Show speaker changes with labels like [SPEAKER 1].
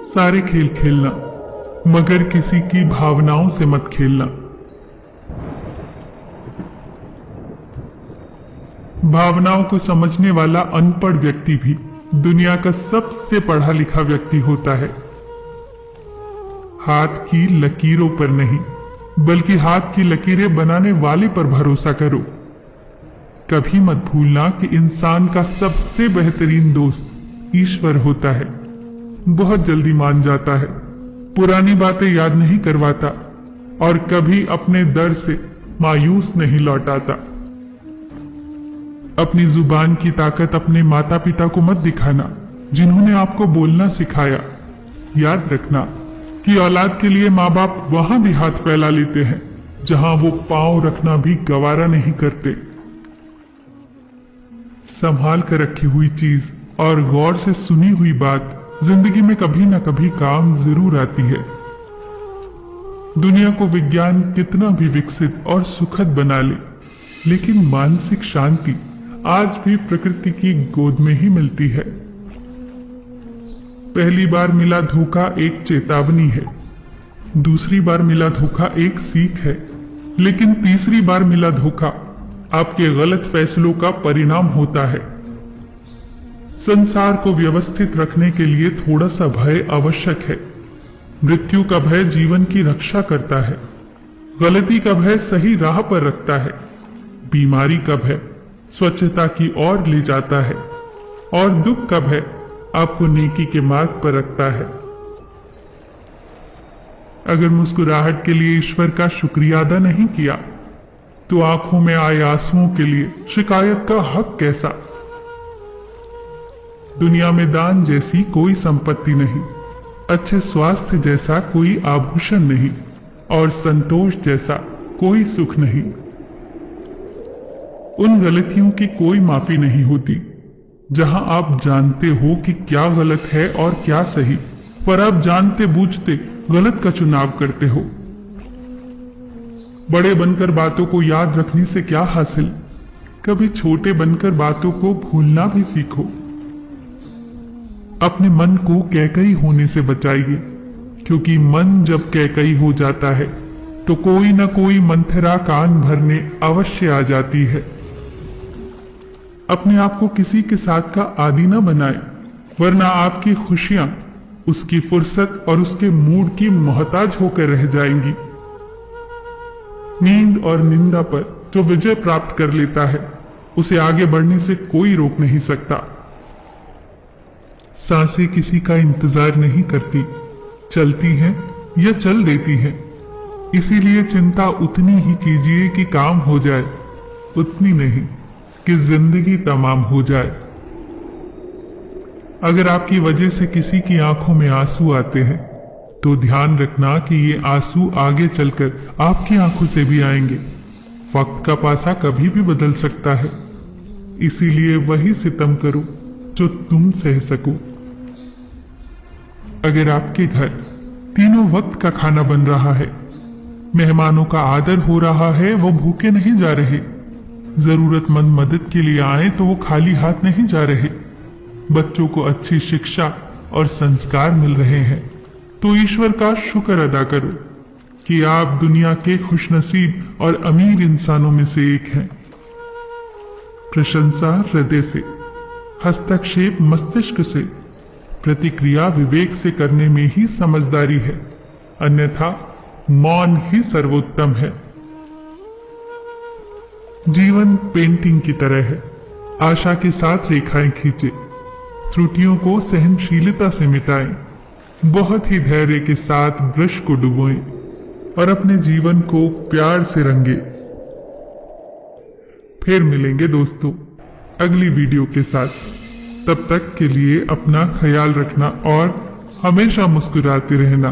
[SPEAKER 1] सारे खेल खेलना, मगर किसी की भावनाओं से मत खेलना। भावनाओं को समझने वाला अनपढ़ व्यक्ति भी दुनिया का सबसे पढ़ा लिखा व्यक्ति होता है। हाथ की लकीरों पर नहीं, बल्कि हाथ की लकीरें बनाने वाले पर भरोसा करो। कभी मत भूलना कि इंसान का सबसे बेहतरीन दोस्त ईश्वर होता है। बहुत जल्दी मान जाता है, पुरानी बातें याद नहीं करवाता और कभी अपने दर से मायूस नहीं लौटाता। अपनी जुबान की ताकत अपने माता पिता को मत दिखाना, जिन्होंने आपको बोलना सिखाया। याद रखना कि औलाद के लिए माँ बाप वहां भी हाथ फैला लेते हैं जहां वो पांव रखना भी गवारा नहीं करते। संभाल कर रखी हुई चीज और गौर से सुनी हुई बात जिंदगी में कभी ना कभी काम जरूर आती है। दुनिया को विज्ञान कितना भी विकसित और सुखद बना ले, लेकिन मानसिक शांति आज भी प्रकृति की गोद में ही मिलती है। पहली बार मिला धोखा एक चेतावनी है, दूसरी बार मिला धोखा एक सीख है, लेकिन तीसरी बार मिला धोखा आपके गलत फैसलों का परिणाम होता है। संसार को व्यवस्थित रखने के लिए थोड़ा सा भय आवश्यक है। मृत्यु का भय जीवन की रक्षा करता है, गलती का भय सही राह पर रखता है, बीमारी का भय स्वच्छता की ओर ले जाता है और दुख का भय आपको नेकी के मार्ग पर रखता है। अगर मुस्कुराहट के लिए ईश्वर का शुक्रिया अदा नहीं किया तो आंखों में आए आंसुओं के लिए शिकायत का हक कैसा। दुनिया में दान जैसी कोई संपत्ति नहीं, अच्छे स्वास्थ्य जैसा कोई आभूषण नहीं और संतोष जैसा कोई सुख नहीं। उन गलतियों की कोई माफी नहीं होती जहां आप जानते हो कि क्या गलत है और क्या सही, पर आप जानते बूझते गलत का चुनाव करते हो। बड़े बनकर बातों को याद रखने से क्या हासिल, कभी छोटे बनकर बातों को भूलना भी सीखो। अपने मन को कैकई होने से बचाइए, क्योंकि मन जब कैकई हो जाता है तो कोई ना कोई मंथरा कान भरने अवश्य आ जाती है। अपने आप को किसी के साथ का आदी न बनाए, वरना आपकी खुशियां उसकी फुर्सत और उसके मूड की मोहताज होकर रह जाएंगी। नींद और निंदा पर जो विजय प्राप्त कर लेता है, उसे आगे बढ़ने से कोई रोक नहीं सकता। सांसें किसी का इंतजार नहीं करती, चलती हैं या चल देती हैं। इसीलिए चिंता उतनी ही कीजिए कि काम हो जाए, उतनी नहीं कि जिंदगी तमाम हो जाए। अगर आपकी वजह से किसी की आंखों में आंसू आते हैं तो ध्यान रखना कि ये आंसू आगे चलकर आपकी आंखों से भी आएंगे। वक्त का पासा कभी भी बदल सकता है, इसीलिए वही सितम करो जो तुम सह सको। अगर आपके घर तीनों वक्त का खाना बन रहा है, मेहमानों का आदर हो रहा है, वो भूखे नहीं जा रहे, जरूरतमंद मदद के लिए आए तो वो खाली हाथ नहीं जा रहे, बच्चों को अच्छी शिक्षा और संस्कार मिल रहे हैं, तो ईश्वर का शुक्र अदा करो कि आप दुनिया के खुशनसीब और अमीर इंसानों में से एक हैं। प्रशंसा हृदय से, हस्तक्षेप मस्तिष्क से, प्रतिक्रिया विवेक से करने में ही समझदारी है, अन्यथा मौन ही सर्वोत्तम है। जीवन पेंटिंग की तरह है, आशा के साथ रेखाएं खींचे, त्रुटियों को सहनशीलता से मिटाएं, बहुत ही धैर्य के साथ ब्रश को डुबोएं और अपने जीवन को प्यार से रंगे। फिर मिलेंगे दोस्तों अगली वीडियो के साथ। तब तक के लिए अपना ख्याल रखना और हमेशा मुस्कुराते रहना।